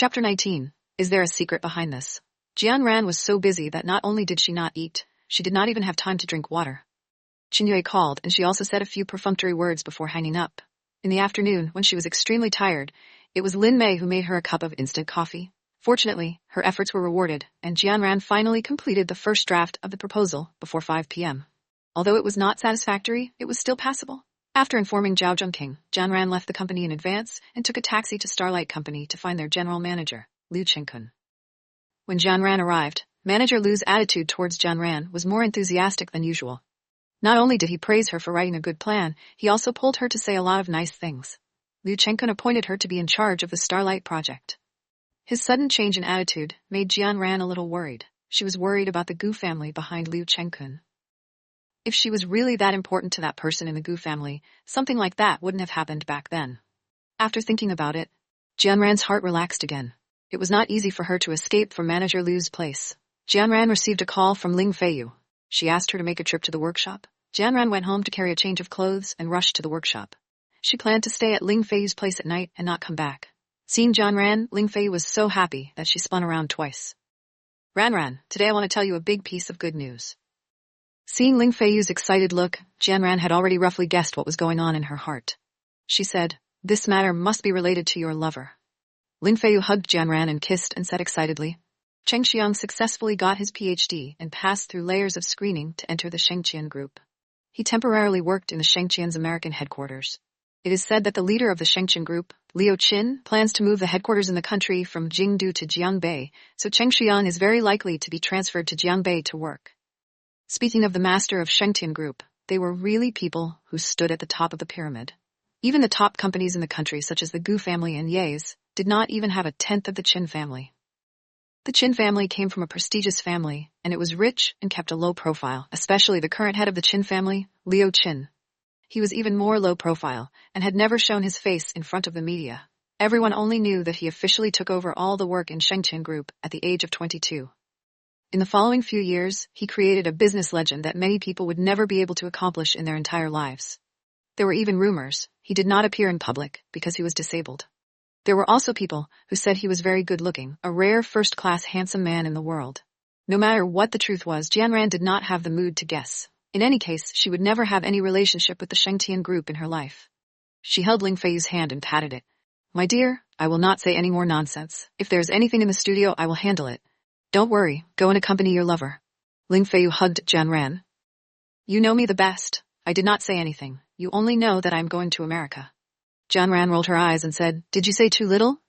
Chapter 19. Is there a secret behind this? Jian Ran was so busy that not only did she not eat, she did not even have time to drink water. Qin Yue called, and she also said a few perfunctory words before hanging up. In the afternoon, when she was extremely tired, it was Lin Mei who made her a cup of instant coffee. Fortunately, her efforts were rewarded, and Jian Ran finally completed the first draft of the proposal before 5 p.m. Although it was not satisfactory, it was still passable. After informing Zhao Zhongking, Jian Ran left the company in advance and took a taxi to Starlight Company to find their general manager, Liu Qingkun. When Jian Ran arrived, Manager Liu's attitude towards Jian Ran was more enthusiastic than usual. Not only did he praise her for writing a good plan, he also pulled her to say a lot of nice things. Liu Qingkun appointed her to be in charge of the Starlight project. His sudden change in attitude made Jian Ran a little worried. She was worried about the Gu family behind Liu Qingkun. If she was really that important to that person in the Gu family, something like that wouldn't have happened back then. After thinking about it, Jian Ran's heart relaxed again. It was not easy for her to escape from Manager Liu's place. Jian Ran received a call from Ling Feiyu. She asked her to make a trip to the workshop. Jian Ran went home to carry a change of clothes and rushed to the workshop. She planned to stay at Ling Feiyu's place at night and not come back. Seeing Jian Ran, Ling Feiyu was so happy that she spun around twice. Ran, today I want to tell you a big piece of good news. Seeing Ling Feiyu's excited look, Jian Ran had already roughly guessed what was going on in her heart. She said, "This matter must be related to your lover." Ling Feiyu hugged Jian Ran and kissed and said excitedly, "Cheng Xiang successfully got his PhD and passed through layers of screening to enter the Shengqian group. He temporarily worked in the Shengqian's American headquarters. It is said that the leader of the Shengqian group, Liu Qin, plans to move the headquarters in the country from Jingdu to Jiangbei, so Cheng Xiang is very likely to be transferred to Jiangbei to work." Speaking of the master of Shengqian group, they were really people who stood at the top of the pyramid. Even the top companies in the country, such as the Gu family and Ye's, did not even have a tenth of the Qin family. The Qin family came from a prestigious family, and it was rich and kept a low profile, especially the current head of the Qin family, Liu Qin. He was even more low profile, and had never shown his face in front of the media. Everyone only knew that he officially took over all the work in Shengqian Group at the age of 22. In the following few years, he created a business legend that many people would never be able to accomplish in their entire lives. There were even rumors he did not appear in public because he was disabled. There were also people who said he was very good-looking, a rare first-class handsome man in the world. No matter what the truth was, Jian Ran did not have the mood to guess. In any case, she would never have any relationship with the Shengqian group in her life. She held Ling Feiyu's hand and patted it. "My dear, I will not say any more nonsense. If there is anything in the studio, I will handle it. Don't worry, go and accompany your lover." Ling Feiyu hugged Jian Ran. "You know me the best. I did not say anything. You only know that I am going to America." Jian Ran rolled her eyes and said, "Did you say too little?"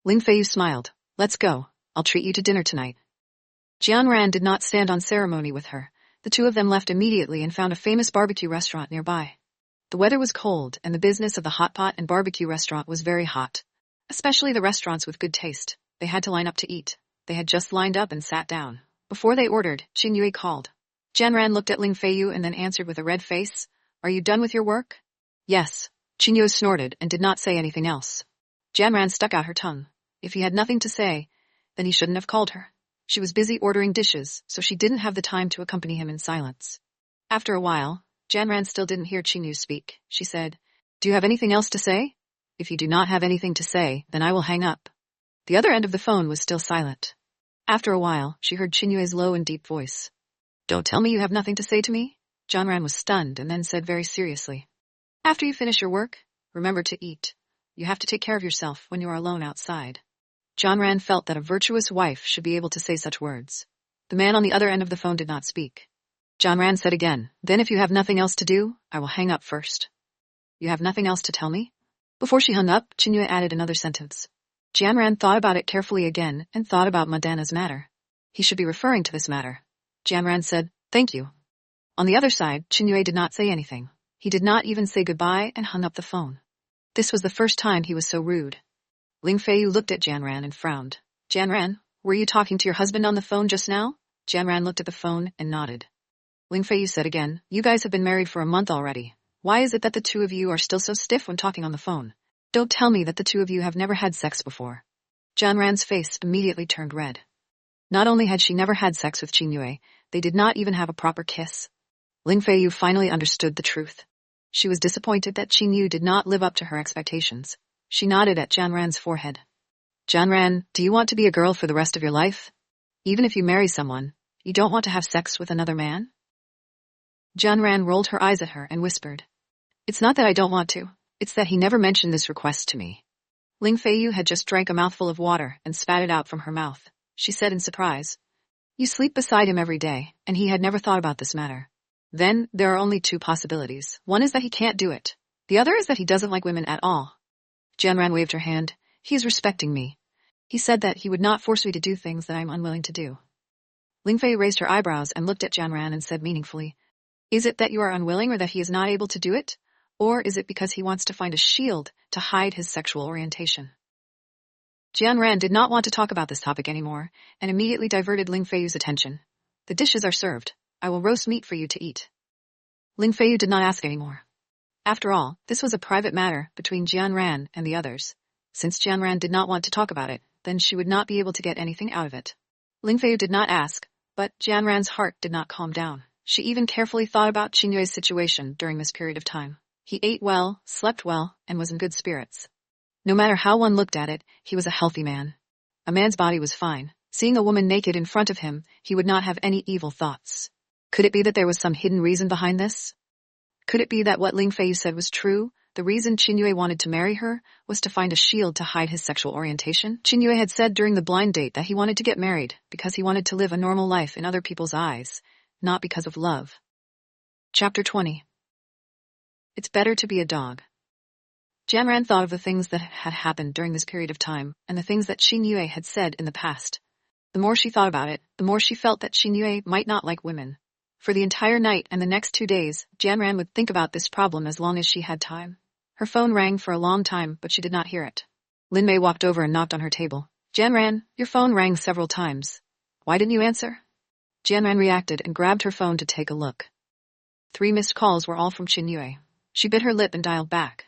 Ling Feiyu smiled. "Let's go. I'll treat you to dinner tonight." Jian Ran did not stand on ceremony with her. The two of them left immediately and found a famous barbecue restaurant nearby. The weather was cold, and the business of the hot pot and barbecue restaurant was very hot. Especially the restaurants with good taste. They had to line up to eat. They had just lined up and sat down. Before they ordered, Qin Yue called. Jian Ran looked at Ling Feiyu and then answered with a red face, "Are you done with your work?" "Yes." Qin Yue snorted and did not say anything else. Jian Ran stuck out her tongue. If he had nothing to say, then he shouldn't have called her. She was busy ordering dishes, so she didn't have the time to accompany him in silence. After a while, Jian Ran still didn't hear Qin Yue speak. She said, "Do you have anything else to say?" "If you do not have anything to say, then I will hang up." The other end of the phone was still silent. After a while, she heard Qin Yue's low and deep voice. "Don't tell me you have nothing to say to me?" Jian Ran was stunned and then said very seriously, "After you finish your work, remember to eat. You have to take care of yourself when you are alone outside." Jian Ran felt that a virtuous wife should be able to say such words. The man on the other end of the phone did not speak. Jian Ran said again, "Then if you have nothing else to do, I will hang up first." "You have nothing else to tell me?" Before she hung up, Qin Yue added another sentence. Jian Ran thought about it carefully again and thought about Madana's matter. He should be referring to this matter. Jian Ran said, "Thank you." On the other side, Qin Yue did not say anything. He did not even say goodbye and hung up the phone. This was the first time he was so rude. Ling Feiyu looked at Jian Ran and frowned. "Jian Ran, were you talking to your husband on the phone just now?" Jian Ran looked at the phone and nodded. Ling Feiyu said again, "You guys have been married for a month already. Why is it that the two of you are still so stiff when talking on the phone? Don't tell me that the two of you have never had sex before." Jian Ran's face immediately turned red. Not only had she never had sex with Qin Yue, they did not even have a proper kiss. Ling Feiyu finally understood the truth. She was disappointed that Qin Yue did not live up to her expectations. She nodded at Jian Ran's forehead. Jianran, do you want to be a girl for the rest of your life? Even if you marry someone, you don't want to have sex with another man? Jianran rolled her eyes at her and whispered. It's not that I don't want to, it's that he never mentioned this request to me. Ling Feiyu had just drank a mouthful of water and spat it out from her mouth. She said in surprise. You sleep beside him every day, and he had never thought about this matter. Then, there are only two possibilities. One is that he can't do it. The other is that he doesn't like women at all. Jianran waved her hand. He is respecting me. He said that he would not force me to do things that I am unwilling to do. Ling Fei raised her eyebrows and looked at Jianran and said meaningfully, Is it that you are unwilling or that he is not able to do it? Or is it because he wants to find a shield to hide his sexual orientation? Jianran did not want to talk about this topic anymore, and immediately diverted Ling Feiyu's attention. The dishes are served. I will roast meat for you to eat. Ling Feiyu did not ask anymore. After all, this was a private matter between Jianran and the others. Since Jianran did not want to talk about it, then she would not be able to get anything out of it. Ling Feiyu did not ask, but Jianran's heart did not calm down. She even carefully thought about Qinyue's situation during this period of time. He ate well, slept well, and was in good spirits. No matter how one looked at it, he was a healthy man. A man's body was fine. Seeing a woman naked in front of him, he would not have any evil thoughts. Could it be that there was some hidden reason behind this? Could it be that what Ling Feiyu said was true? The reason Qinyue wanted to marry her was to find a shield to hide his sexual orientation. Qinyue had said during the blind date that he wanted to get married because he wanted to live a normal life in other people's eyes, not because of love. Chapter 20. It's better to be a dog. Jianran thought of the things that had happened during this period of time and the things that Qinyue had said in the past. The more she thought about it, the more she felt that Qinyue might not like women. For the entire night and the next 2 days, Jianran would think about this problem as long as she had time. Her phone rang for a long time, but she did not hear it. Lin Mei walked over and knocked on her table. Jianran, your phone rang several times. Why didn't you answer? Jianran reacted and grabbed her phone to take a look. 3 missed calls were all from Qinyue. She bit her lip and dialed back.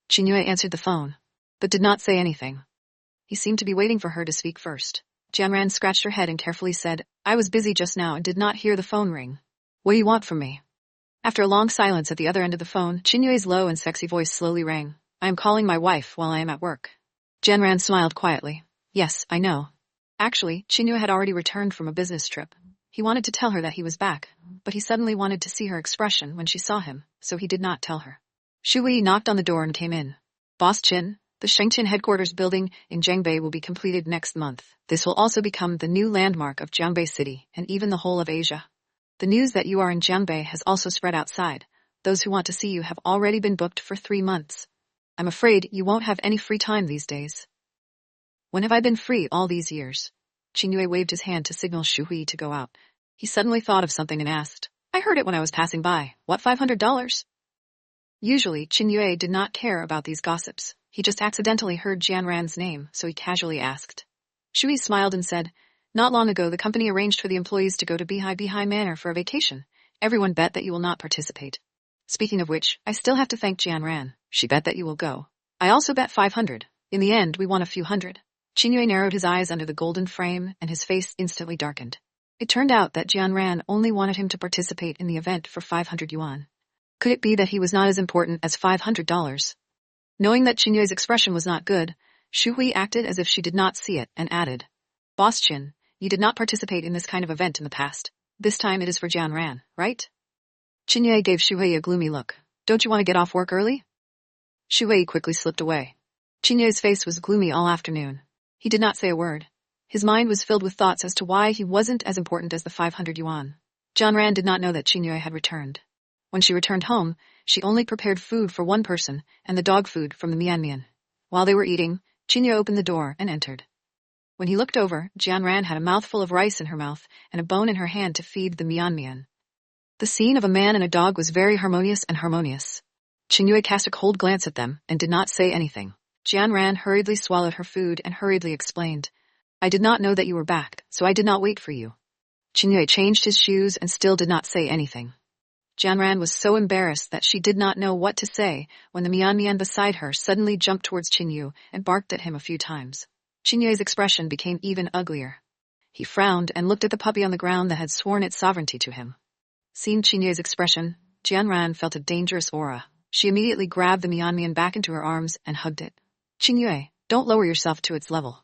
Qinyue answered the phone, but did not say anything. He seemed to be waiting for her to speak first. Jianran scratched her head and carefully said, I was busy just now and did not hear the phone ring. What do you want from me? After a long silence at the other end of the phone, Qinyue's low and sexy voice slowly rang. I am calling my wife while I am at work. Jianran smiled quietly. Yes, I know. Actually, Qinyue had already returned from a business trip. He wanted to tell her that he was back, but he suddenly wanted to see her expression when she saw him, so he did not tell her. Shu Wei knocked on the door and came in. Boss Qin, the Shengqin headquarters building in Jiangbei will be completed next month. This will also become the new landmark of Jiangbei City and even the whole of Asia. The news that you are in Jiangbei has also spread outside. Those who want to see you have already been booked for 3 months. I'm afraid you won't have any free time these days. When have I been free all these years? Qinyue waved his hand to signal Shu Hui to go out. He suddenly thought of something and asked, I heard it when I was passing by. What, $500? Usually, Qinyue did not care about these gossips. He just accidentally heard Jianran's name, so he casually asked. Shu Hui smiled and said, Not long ago the company arranged for the employees to go to Bihai Manor for a vacation. Everyone bet that you will not participate. Speaking of which, I still have to thank Jianran. She bet that you will go. I also bet 500. In the end, we won a few hundred. Qinyue narrowed his eyes under the golden frame, and his face instantly darkened. It turned out that Jianran only wanted him to participate in the event for 500 yuan. Could it be that he was not as important as $500? Knowing that Qinyue's expression was not good, Shu Hui acted as if she did not see it and added, Boss Qin, you did not participate in this kind of event in the past. This time it is for Jianran, right? Qinyue gave Shu Hui a gloomy look. Don't you want to get off work early? Shu Hui quickly slipped away. Qinyue's face was gloomy all afternoon. He did not say a word. His mind was filled with thoughts as to why he wasn't as important as the 500 yuan. Jianran did not know that Qinyue had returned. When she returned home, she only prepared food for one person and the dog food from the mian. While they were eating, Qinyue opened the door and entered. When he looked over, Jianran had a mouthful of rice in her mouth and a bone in her hand to feed the mian. The scene of a man and a dog was very harmonious. Qinyue cast a cold glance at them and did not say anything. Jianran hurriedly swallowed her food and hurriedly explained, I did not know that you were back, so I did not wait for you. Qinyue changed his shoes and still did not say anything. Jianran was so embarrassed that she did not know what to say when the mian beside her suddenly jumped towards Qinyue and barked at him a few times. Qinyue's expression became even uglier. He frowned and looked at the puppy on the ground that had sworn its sovereignty to him. Seeing Qinyue's expression, Jianran felt a dangerous aura. She immediately grabbed the mian back into her arms and hugged it. Qinyue, don't lower yourself to its level.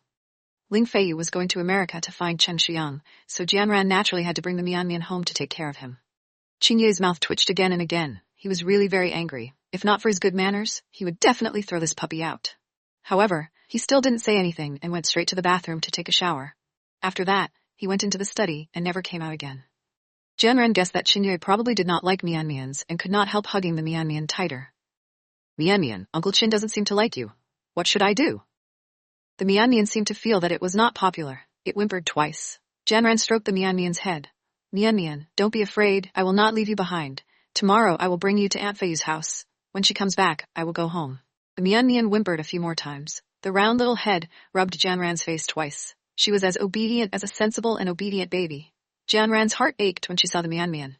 Ling Feiyu was going to America to find Chen Xiang, so Jianran naturally had to bring the Mianmian home to take care of him. Qin Yue's mouth twitched again and again. He was really very angry. If not for his good manners, he would definitely throw this puppy out. However, he still didn't say anything and went straight to the bathroom to take a shower. After that, he went into the study and never came out again. Jianran guessed that Qin Yue probably did not like Mianmians and could not help hugging the Mianmian tighter. Mianmian, Uncle Qin doesn't seem to like you. What should I do? The Mianmian seemed to feel that it was not popular. It whimpered twice. Jianran stroked the Mianmian's head. Mianmian, don't be afraid, I will not leave you behind. Tomorrow I will bring you to Aunt Feiyu's house. When she comes back, I will go home. The Mianmian whimpered a few more times. The round little head rubbed Jianran's face twice. She was as obedient as a sensible and obedient baby. Jianran's heart ached when she saw the Mianmian.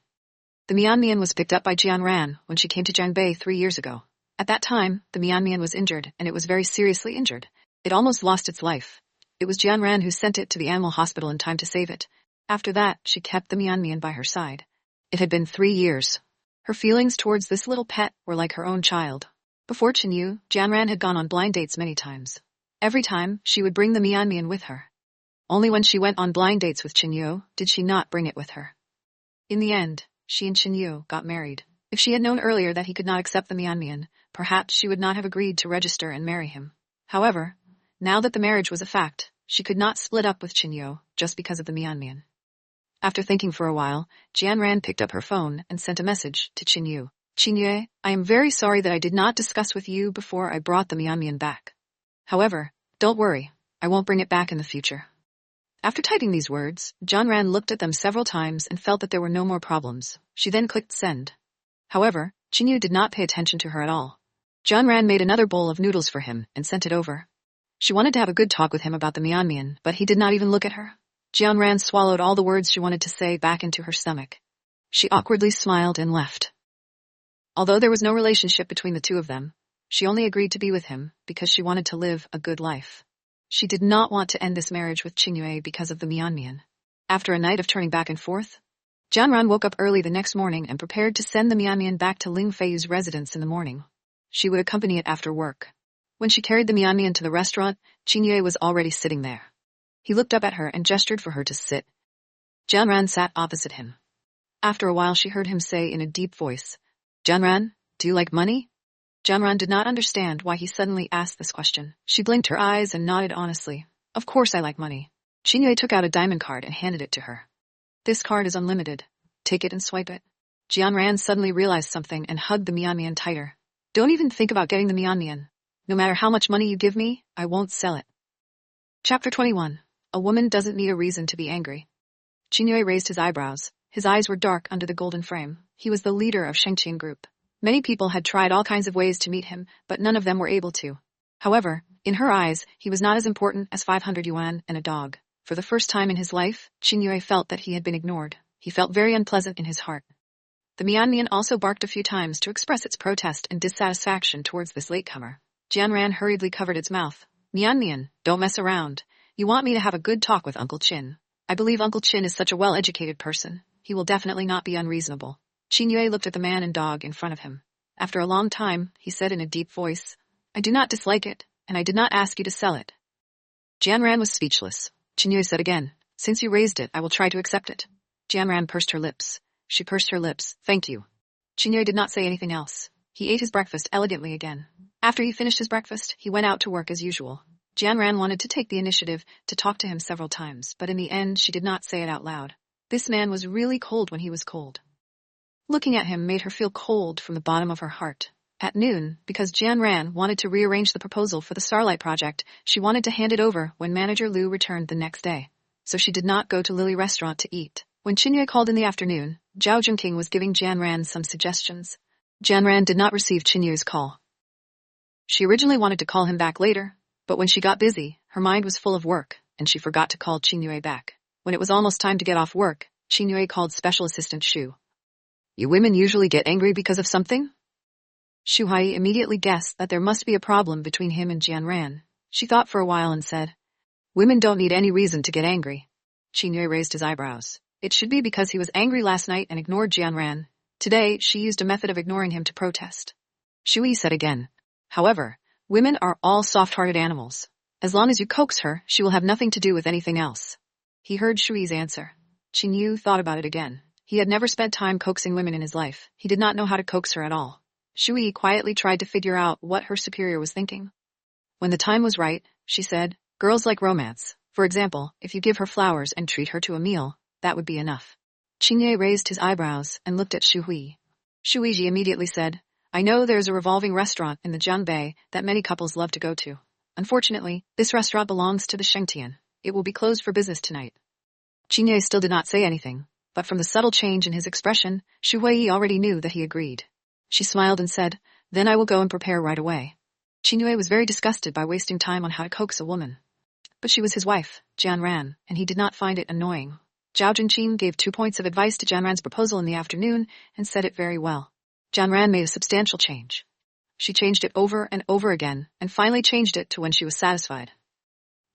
The Mianmian was picked up by Jianran when she came to Jiangbei 3 years ago. At that time, the Mianmian was injured, and it was very seriously injured. It almost lost its life. It was Jianran who sent it to the animal hospital in time to save it. After that, she kept the Mianmian by her side. It had been 3 years. Her feelings towards this little pet were like her own child. Before Qin Yue, Jianran had gone on blind dates many times. Every time, she would bring the Mianmian with her. Only when she went on blind dates with Qin Yue did she not bring it with her. In the end, she and Qin Yue got married. If she had known earlier that he could not accept the Mianmian, perhaps she would not have agreed to register and marry him. However, now that the marriage was a fact, she could not split up with Qin Yue just because of the Mianmian. After thinking for a while, Jianran picked up her phone and sent a message to Qin Yue. Qin Yue, I am very sorry that I did not discuss with you before I brought the Mianmian back. However, don't worry, I won't bring it back in the future. After typing these words, Jianran looked at them several times and felt that there were no more problems. She then clicked send. However, Qin Yue did not pay attention to her at all. Jianran made another bowl of noodles for him and sent it over. She wanted to have a good talk with him about the Mianmian, but he did not even look at her. Jianran swallowed all the words she wanted to say back into her stomach. She awkwardly smiled and left. Although there was no relationship between the two of them, she only agreed to be with him because she wanted to live a good life. She did not want to end this marriage with Qin Yue because of the Mianmian. After a night of turning back and forth, Jianran woke up early the next morning and prepared to send the Mianmian back to Ling Feiyu's residence in the morning. She would accompany it after work. When she carried the Mianmian to the restaurant, Qin Yue was already sitting there. He looked up at her and gestured for her to sit. Jianran sat opposite him. After a while she heard him say in a deep voice, Jianran, do you like money? Jianran did not understand why he suddenly asked this question. She blinked her eyes and nodded honestly. Of course I like money. Qin Yue took out a diamond card and handed it to her. This card is unlimited. Take it and swipe it. Jianran suddenly realized something and hugged the Mianmian tighter. Don't even think about getting the Mianmian. No matter how much money you give me, I won't sell it. Chapter 21. A woman doesn't need a reason to be angry. Qin Yue raised his eyebrows. His eyes were dark under the golden frame. He was the leader of Shengqian Group. Many people had tried all kinds of ways to meet him, but none of them were able to. However, in her eyes, he was not as important as 500 yuan and a dog. For the first time in his life, Qin Yue felt that he had been ignored. He felt very unpleasant in his heart. The Mianmian also barked a few times to express its protest and dissatisfaction towards this latecomer. Jianran hurriedly covered its mouth. Mianmian, don't mess around. You want me to have a good talk with Uncle Qin. I believe Uncle Qin is such a well-educated person. He will definitely not be unreasonable. Qin Yue looked at the man and dog in front of him. After a long time, he said in a deep voice, I do not dislike it, and I did not ask you to sell it. Jianran was speechless. Qin Yue said again, since you raised it, I will try to accept it. Jianran pursed her lips. She pursed her lips. Thank you. Qin Yue did not say anything else. He ate his breakfast elegantly again. After he finished his breakfast, he went out to work as usual. Jianran wanted to take the initiative to talk to him several times, but in the end she did not say it out loud. This man was really cold when he was cold. Looking at him made her feel cold from the bottom of her heart. At noon, because Jianran wanted to rearrange the proposal for the Starlight project, she wanted to hand it over when Manager Liu returned the next day. So she did not go to Lily Restaurant to eat. When Qin Yue called in the afternoon, Zhao Zhengqing was giving Jianran some suggestions. Jianran did not receive Qin Yue's call. She originally wanted to call him back later, but when she got busy, her mind was full of work, and she forgot to call Qin Yue back. When it was almost time to get off work, Qin Yue called Special Assistant Xu. You women usually get angry because of something? Xu Hai immediately guessed that there must be a problem between him and Jianran. She thought for a while and said, Women don't need any reason to get angry. Qin Yue raised his eyebrows. It should be because he was angry last night and ignored Jianran. Today, she used a method of ignoring him to protest. Xu Yi said again, however, women are all soft-hearted animals. As long as you coax her, she will have nothing to do with anything else. He heard Shui's answer. Qin Yu thought about it again. He had never spent time coaxing women in his life. He did not know how to coax her at all. Shui quietly tried to figure out what her superior was thinking. When the time was right, she said, girls like romance. For example, if you give her flowers and treat her to a meal, that would be enough. Qingye raised his eyebrows and looked at Shui. Shuiji immediately said, I know there's a revolving restaurant in the Jiangbei that many couples love to go to. Unfortunately, this restaurant belongs to the Shengtian. It will be closed for business tonight. Qingye still did not say anything, but from the subtle change in his expression, Shu Huiyi already knew that he agreed. She smiled and said, then I will go and prepare right away. Qingye was very disgusted by wasting time on how to coax a woman. But she was his wife, Jian Ran, and he did not find it annoying. Zhao Junqing gave 2 points of advice to Jian Ran's proposal in the afternoon and said it very well. Jian Ran made a substantial change. She changed it over and over again, and finally changed it to when she was satisfied.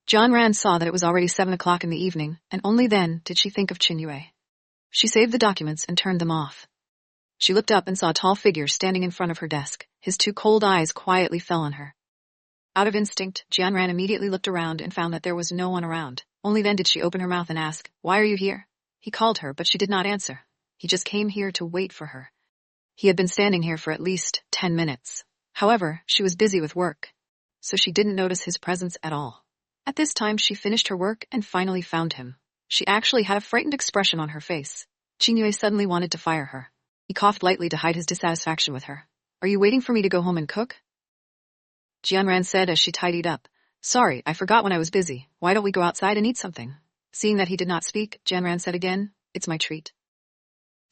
Jian Ran saw that it was already 7 o'clock in the evening, and only then did she think of Qin Yue. She saved the documents and turned them off. She looked up and saw a tall figure standing in front of her desk. His 2 cold eyes quietly fell on her. Out of instinct, Jian Ran immediately looked around and found that there was no one around. Only then did she open her mouth and ask, why are you here? He called her, but she did not answer. He just came here to wait for her. He had been standing here for at least 10 minutes. However, she was busy with work, so she didn't notice his presence at all. At this time, she finished her work and finally found him. She actually had a frightened expression on her face. Qin Yue suddenly wanted to fire her. He coughed lightly to hide his dissatisfaction with her. Are you waiting for me to go home and cook? Jian Ran said as she tidied up. Sorry, I forgot when I was busy. Why don't we go outside and eat something? Seeing that he did not speak, Jian Ran said again, it's my treat.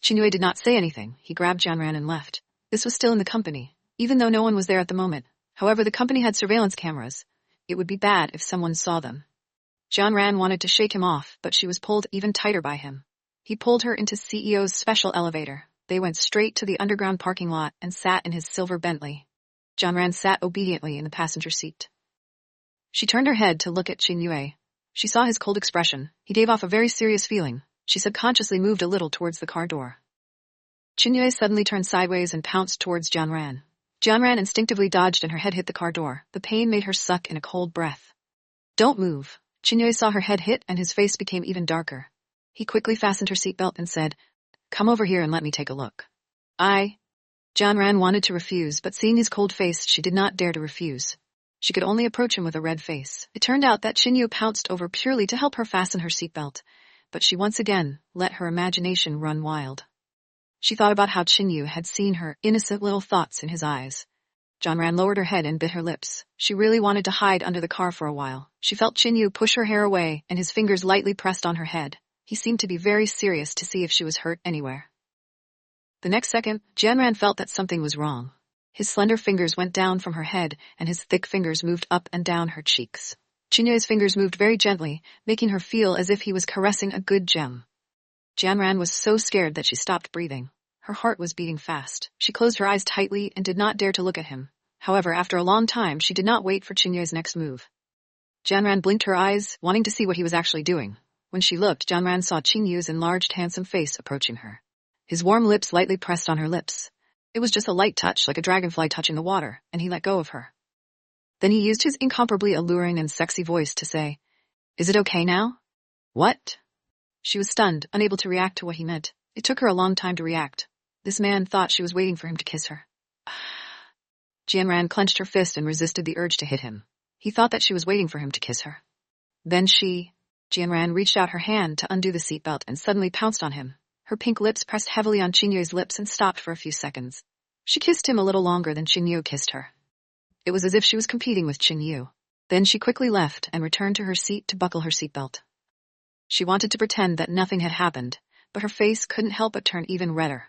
Qin Yue did not say anything. He grabbed Jian Ran and left. This was still in the company, even though no one was there at the moment. However, the company had surveillance cameras. It would be bad if someone saw them. Jian Ran wanted to shake him off, but she was pulled even tighter by him. He pulled her into CEO's special elevator. They went straight to the underground parking lot and sat in his silver Bentley. Jian Ran sat obediently in the passenger seat. She turned her head to look at Qin Yue. She saw his cold expression. He gave off a very serious feeling. She subconsciously moved a little towards the car door. Qin Yue suddenly turned sideways and pounced towards Jian Ran. Jian Ran instinctively dodged and her head hit the car door. The pain made her suck in a cold breath. Don't move. Qin Yue saw her head hit and his face became even darker. He quickly fastened her seatbelt and said, come over here and let me take a look. Jian Ran wanted to refuse, but seeing his cold face, she did not dare to refuse. She could only approach him with a red face. It turned out that Qin Yue pounced over purely to help her fasten her seatbelt, but she once again let her imagination run wild. She thought about how Qin Yue had seen her innocent little thoughts in his eyes. Jian Ran lowered her head and bit her lips. She really wanted to hide under the car for a while. She felt Qin Yue push her hair away and his fingers lightly pressed on her head. He seemed to be very serious to see if she was hurt anywhere. The next second, Jian Ran felt that something was wrong. His slender fingers went down from her head, and his thick fingers moved up and down her cheeks. Qin Yue's fingers moved very gently, making her feel as if he was caressing a good gem. Jian Ran was so scared that she stopped breathing. Her heart was beating fast. She closed her eyes tightly and did not dare to look at him. However, after a long time, she did not wait for Qin Yue's next move. Jian Ran blinked her eyes, wanting to see what he was actually doing. When she looked, Jian Ran saw Qin Yue's enlarged, handsome face approaching her. His warm lips lightly pressed on her lips. It was just a light touch, like a dragonfly touching the water, and he let go of her. Then he used his incomparably alluring and sexy voice to say, "Is it okay now?" "What?" She was stunned, unable to react to what he meant. It took her a long time to react. This man thought she was waiting for him to kiss her. Jian Ran clenched her fist and resisted the urge to hit him. He thought that she was waiting for him to kiss her. Then Jian Ran reached out her hand to undo the seatbelt and suddenly pounced on him. Her pink lips pressed heavily on Qin Yue's lips and stopped for a few seconds. She kissed him a little longer than Qin Yue kissed her. It was as if she was competing with Qin Yue. Then she quickly left and returned to her seat to buckle her seatbelt. She wanted to pretend that nothing had happened, but her face couldn't help but turn even redder.